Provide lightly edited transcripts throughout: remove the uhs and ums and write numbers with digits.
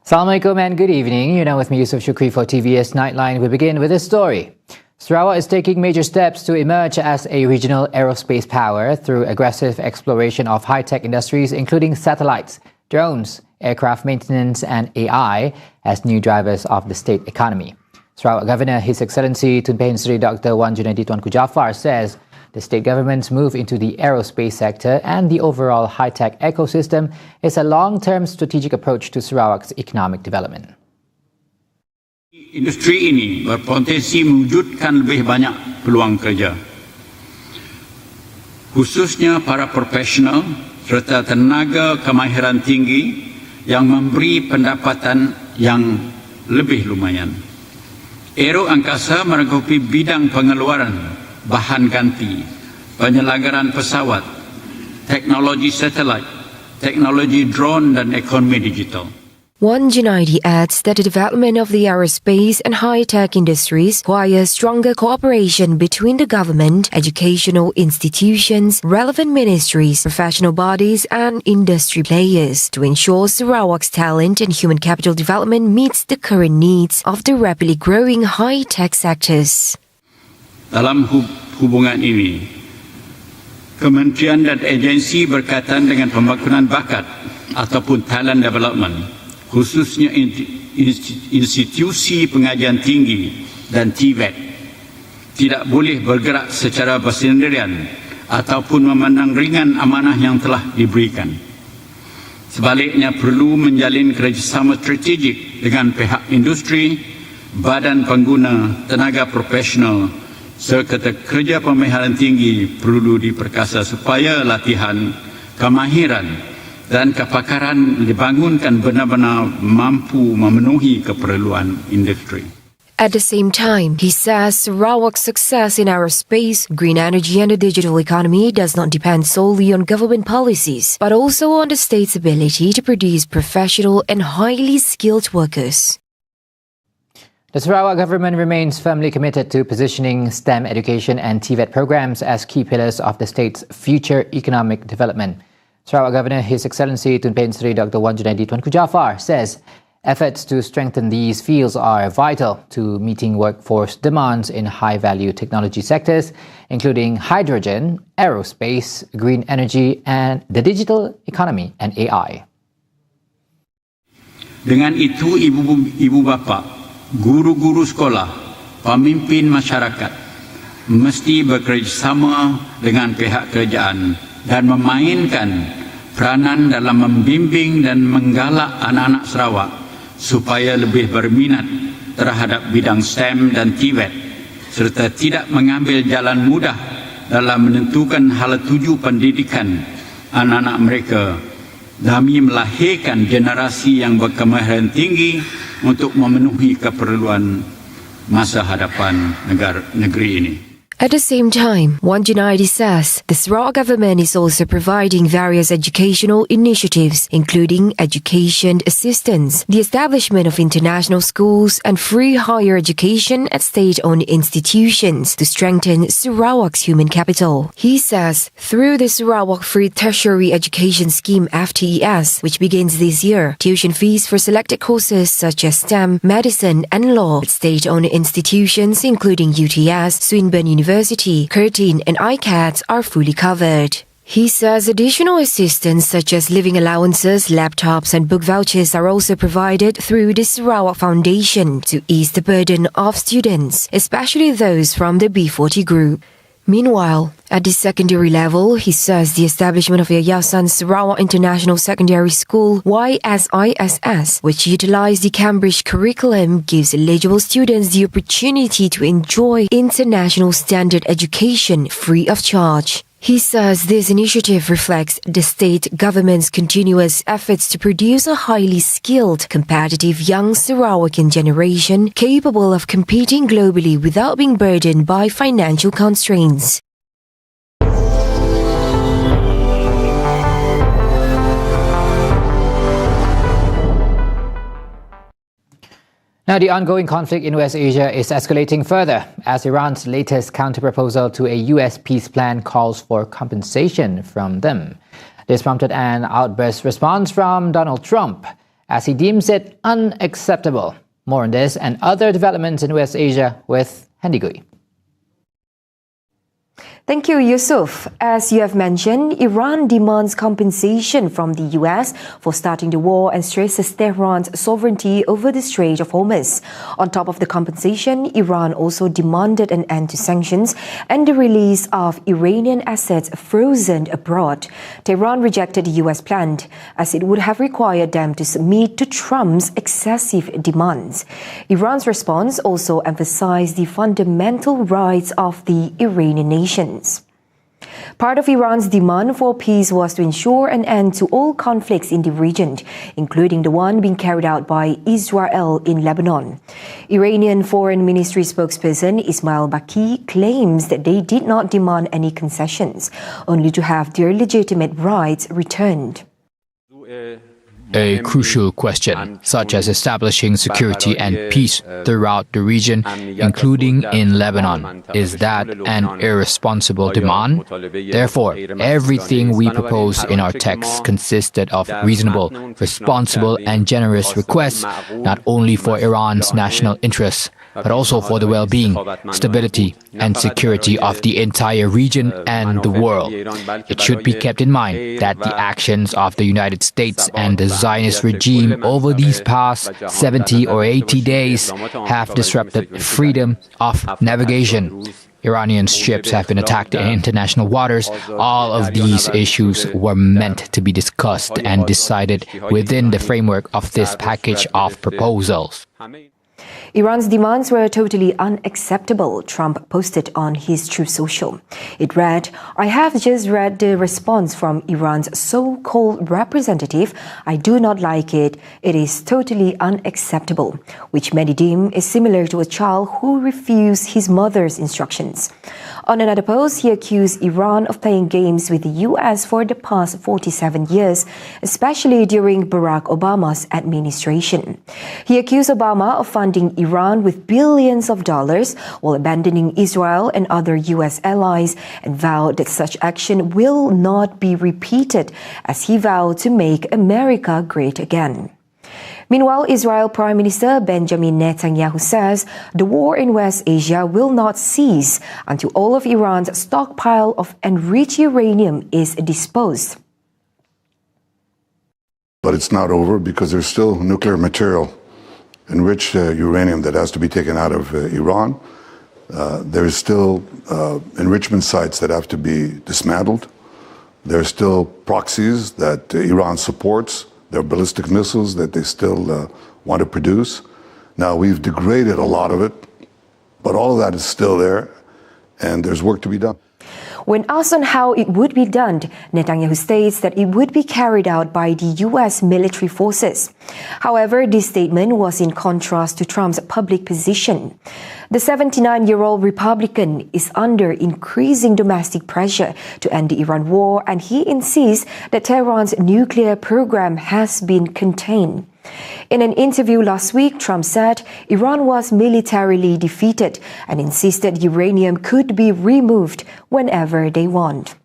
Assalamualaikum and good evening. You're now with me, Yusuf Shukri, for TVS Nightline. We begin with this story. Sarawak is taking major steps to emerge as a regional aerospace power through aggressive exploration of high-tech industries, including satellites, drones, aircraft maintenance and AI as new drivers of the state economy. Sarawak Governor His Excellency Tun Pehin Sri Dr. Wan Junaidi Tuanku Jaafar says the state government's move into the aerospace sector and the overall high-tech ecosystem is a long-term strategic approach to Sarawak's economic development. Industri ini berpotensi mewujudkan lebih banyak peluang kerja, khususnya para profesional serta tenaga kemahiran tinggi yang memberi pendapatan yang lebih lumayan. Aero angkasa merangkupi bidang pengeluaran bahan ganti, penyelenggaraan pesawat, teknologi satelit, teknologi drone dan ekonomi digital. Wan Junaidi adds that the development of the aerospace and high-tech industries requires stronger cooperation between the government, educational institutions, relevant ministries, professional bodies and industry players to ensure Sarawak's talent and human capital development meets the current needs of the rapidly growing high-tech sectors. Dalam hubungan ini, kementerian dan agensi berkaitan dengan pembangunan bakat ataupun talent development, khususnya institusi pengajian tinggi dan TVET, tidak boleh bergerak secara bersendirian ataupun memandang ringan amanah yang telah diberikan. Sebaliknya perlu menjalin kerjasama strategik dengan pihak industri, badan pengguna, tenaga profesional, serta kerja pemaharan tinggi perlu diperkasa supaya latihan, kemahiran dan kepakaran dibangunkan benar-benar mampu memenuhi keperluan industri. At the same time, he says Sarawak's success in aerospace, green energy and the digital economy does not depend solely on government policies, but also on the state's ability to produce professional and highly skilled workers. The Sarawak government remains firmly committed to positioning STEM education and TVET programs as key pillars of the state's future economic development. Sarawak Governor His Excellency Tun Pehin Sri Dr. Wan Junaidi Tuanku Jaafar says efforts to strengthen these fields are vital to meeting workforce demands in high-value technology sectors, including hydrogen, aerospace, green energy, and the digital economy and AI. Dengan itu, ibu bapa, guru-guru sekolah, pemimpin masyarakat mesti bekerjasama dengan pihak kerajaan dan memainkan peranan dalam membimbing dan menggalak anak-anak Sarawak supaya lebih berminat terhadap bidang STEM dan TVET serta tidak mengambil jalan mudah dalam menentukan hala tuju pendidikan anak-anak mereka demi melahirkan generasi yang berkemahiran tinggi untuk memenuhi keperluan masa hadapan negeri ini. At the same time, Wan Junaidi says the Sarawak government is also providing various educational initiatives, including education assistance, the establishment of international schools and free higher education at state-owned institutions to strengthen Sarawak's human capital. He says through the Sarawak Free Tertiary Education Scheme FTES, which begins this year, tuition fees for selected courses such as STEM, medicine and law at state-owned institutions including UTS, Swinburne University, Curtin and ICAT are fully covered. He says additional assistance such as living allowances, laptops and book vouchers are also provided through the Sarawak Foundation to ease the burden of students, especially those from the B40 group. Meanwhile, at the secondary level, he says the establishment of Yayasan Sarawak International Secondary School YSISS, which utilizes the Cambridge curriculum, gives eligible students the opportunity to enjoy international standard education free of charge. He says this initiative reflects the state government's continuous efforts to produce a highly skilled, competitive young Sarawakian generation capable of competing globally without being burdened by financial constraints. Now, the ongoing conflict in West Asia is escalating further as Iran's latest counter-proposal to a US peace plan calls for compensation from them. This prompted an outburst response from Donald Trump as he deems it unacceptable. More on this and other developments in West Asia with Hendy Gui. Thank you, Yusuf. As you have mentioned, Iran demands compensation from the US for starting the war and stresses Tehran's sovereignty over the Strait of Hormuz. On top of the compensation, Iran also demanded an end to sanctions and the release of Iranian assets frozen abroad. Tehran rejected the US plan, as it would have required them to submit to Trump's excessive demands. Iran's response also emphasized the fundamental rights of the Iranian nation. Part of Iran's demand for peace was to ensure an end to all conflicts in the region, including the one being carried out by Israel in Lebanon. Iranian Foreign Ministry spokesperson Ismail Baqi claims that they did not demand any concessions, only to have their legitimate rights returned. A crucial question, such as establishing security and peace throughout the region, including in Lebanon. Is that an irresponsible demand? Therefore, everything we propose in our text consisted of reasonable, responsible and generous requests, not only for Iran's national interests, but also for the well-being, stability and security of the entire region and the world. It should be kept in mind that the actions of the United States and the Zionist regime over these past 70 or 80 days have disrupted freedom of navigation. Iranian ships have been attacked in international waters. All of these issues were meant to be discussed and decided within the framework of this package of proposals. Iran's demands were totally unacceptable, Trump posted on his Truth Social. It read, "I have just read the response from Iran's so-called representative. I do not like it. It is totally unacceptable," which many deem is similar to a child who refused his mother's instructions. On another post, he accused Iran of playing games with the US for the past 47 years, especially during Barack Obama's administration. He accused Obama of funding Iran with billions of dollars while abandoning Israel and other US allies, and vowed that such action will not be repeated, as he vowed to make America great again. Meanwhile, Israel Prime Minister Benjamin Netanyahu says the war in West Asia will not cease until all of Iran's stockpile of enriched uranium is disposed. But it's not over, because there's still nuclear material, enriched uranium, that has to be taken out of Iran. There's still enrichment sites that have to be dismantled. There's still proxies that Iran supports. There are ballistic missiles that they still want to produce. Now, we've degraded a lot of it, but all of that is still there, and there's work to be done. When asked on how it would be done, Netanyahu states that it would be carried out by the US military forces. However, this statement was in contrast to Trump's public position. The 79-year-old Republican is under increasing domestic pressure to end the Iran war, and he insists that Tehran's nuclear program has been contained. In an interview last week, Trump said Iran was militarily defeated and insisted uranium could be removed whenever they want.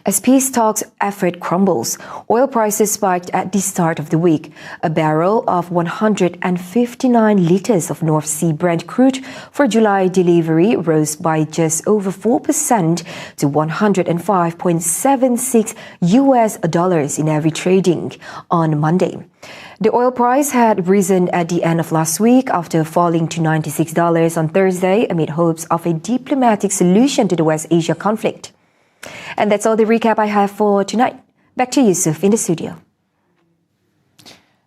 As peace talks effort crumbles, oil prices spiked at the start of the week. A barrel of 159 liters of North Sea Brent crude for July delivery rose by just over 4% to $105.76 in every trading on Monday. The oil price had risen at the end of last week after falling to $96 on Thursday amid hopes of a diplomatic solution to the West Asia conflict. And that's all the recap I have for tonight. Back to Yusuf in the studio.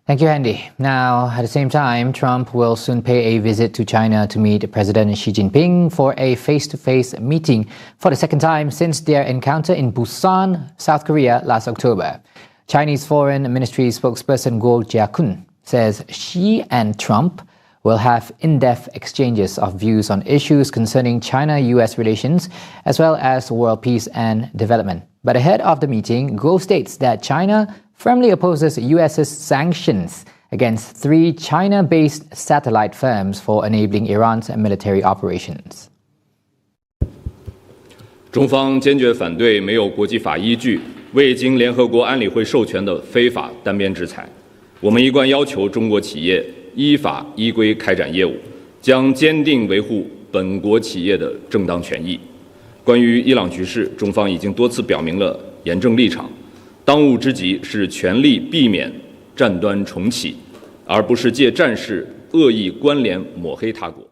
Thank you, Andy. Now, at the same time, Trump will soon pay a visit to China to meet President Xi Jinping for a face-to-face meeting for the second time since their encounter in Busan, South Korea last October. Chinese Foreign Ministry spokesperson Guo Jiakun says Xi and Trump will have in-depth exchanges of views on issues concerning China-US relations, as well as world peace and development. But ahead of the meeting, Guo states that China firmly opposes US's sanctions against 3 China-based satellite firms for enabling Iran's military operations. 中方坚决反对没有国际法依据、未经联合国安理会授权的非法单边制裁。我们一贯要求中国企业依法依规开展业务，将坚定维护本国企业的正当权益。关于伊朗局势，中方已经多次表明了严正立场，当务之急是全力避免战端重启，而不是借战事恶意关联抹黑他国。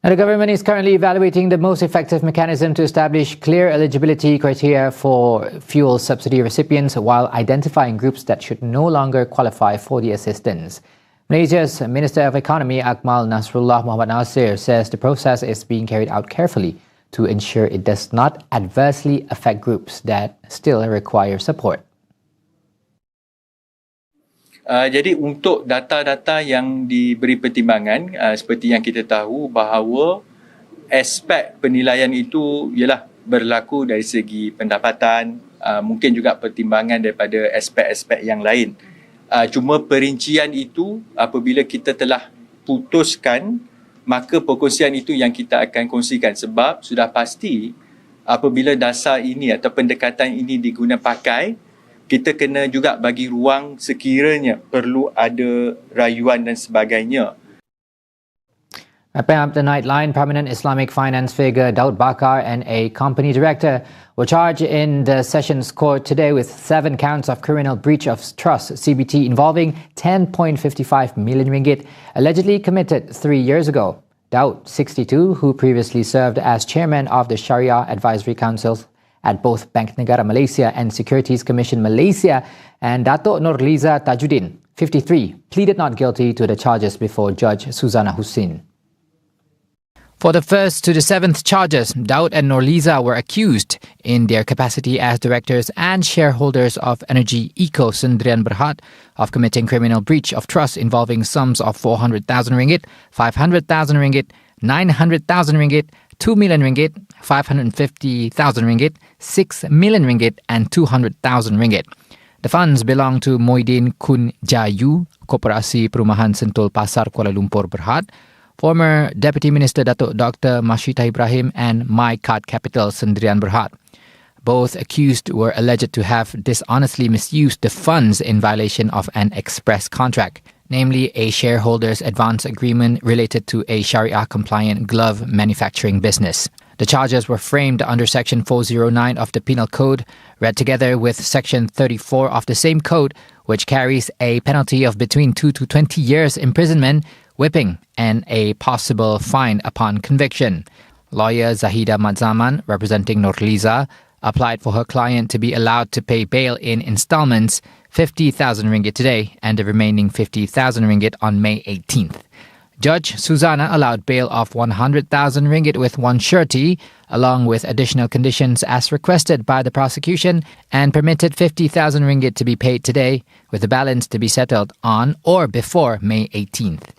Now, the government is currently evaluating the most effective mechanism to establish clear eligibility criteria for fuel subsidy recipients while identifying groups that should no longer qualify for the assistance. Malaysia's Minister of Economy Akmal Nasrullah Muhammad Nasir says the process is being carried out carefully to ensure it does not adversely affect groups that still require support. Jadi untuk data-data yang diberi pertimbangan, seperti yang kita tahu bahawa aspek penilaian itu ialah berlaku dari segi pendapatan, mungkin juga pertimbangan daripada aspek-aspek yang lain. Cuma perincian itu apabila kita telah putuskan, maka perkongsian itu yang kita akan kongsikan, sebab sudah pasti apabila dasar ini atau pendekatan ini diguna pakai, kita kena juga bagi ruang sekiranya perlu ada rayuan dan sebagainya. Wrapping up the Nightline, prominent Islamic finance figure Daud Bakar and a company director were charged in the Sessions Court today with 7 counts of criminal breach of trust (CBT) involving 10.55 million ringgit, allegedly committed 3 years ago. Daud, 62, who previously served as chairman of the Sharia Advisory Councils at both Bank Negara Malaysia and Securities Commission Malaysia, and Dato' Nurliza Tajuddin, 53, pleaded not guilty to the charges before Judge Suzana Hussein. For the first to the 7th charges, Daud and Nurliza were accused in their capacity as directors and shareholders of Energy Eco Sendirian Berhad of committing criminal breach of trust involving sums of 400,000 ringgit, 500,000 ringgit, 900,000 ringgit, 2 million ringgit, 550,000 ringgit, 6 million ringgit and 200,000 ringgit. The funds belong to Moidin Kun Jayu, Koperasi Perumahan Sentul Pasar Kuala Lumpur Berhad, former Deputy Minister Datuk Dr. Mashita Ibrahim and My Card Capital Sendirian Berhad. Both accused were alleged to have dishonestly misused the funds in violation of an express contract, namely a shareholders advance agreement related to a Sharia-compliant glove manufacturing business. The charges were framed under Section 409 of the Penal Code, read together with Section 34 of the same code, which carries a penalty of between 2 to 20 years imprisonment, whipping, and a possible fine upon conviction. Lawyer Zahida Madzaman, representing Nurliza, applied for her client to be allowed to pay bail in installments, 50,000 ringgit today and the remaining 50,000 ringgit on May 18th. Judge Suzana allowed bail of 100,000 ringgit with one surety, along with additional conditions as requested by the prosecution, and permitted 50,000 ringgit to be paid today, with the balance to be settled on or before May 18th.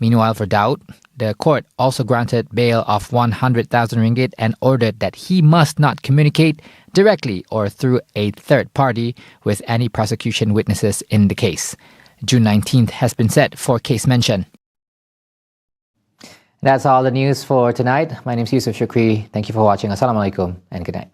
Meanwhile, for Daud, the court also granted bail of 100,000 ringgit and ordered that he must not communicate directly or through a third party with any prosecution witnesses in the case. June 19th has been set for case mention. That's all the news for tonight. My name is Yusuf Shukri. Thank you for watching. Assalamualaikum and good night.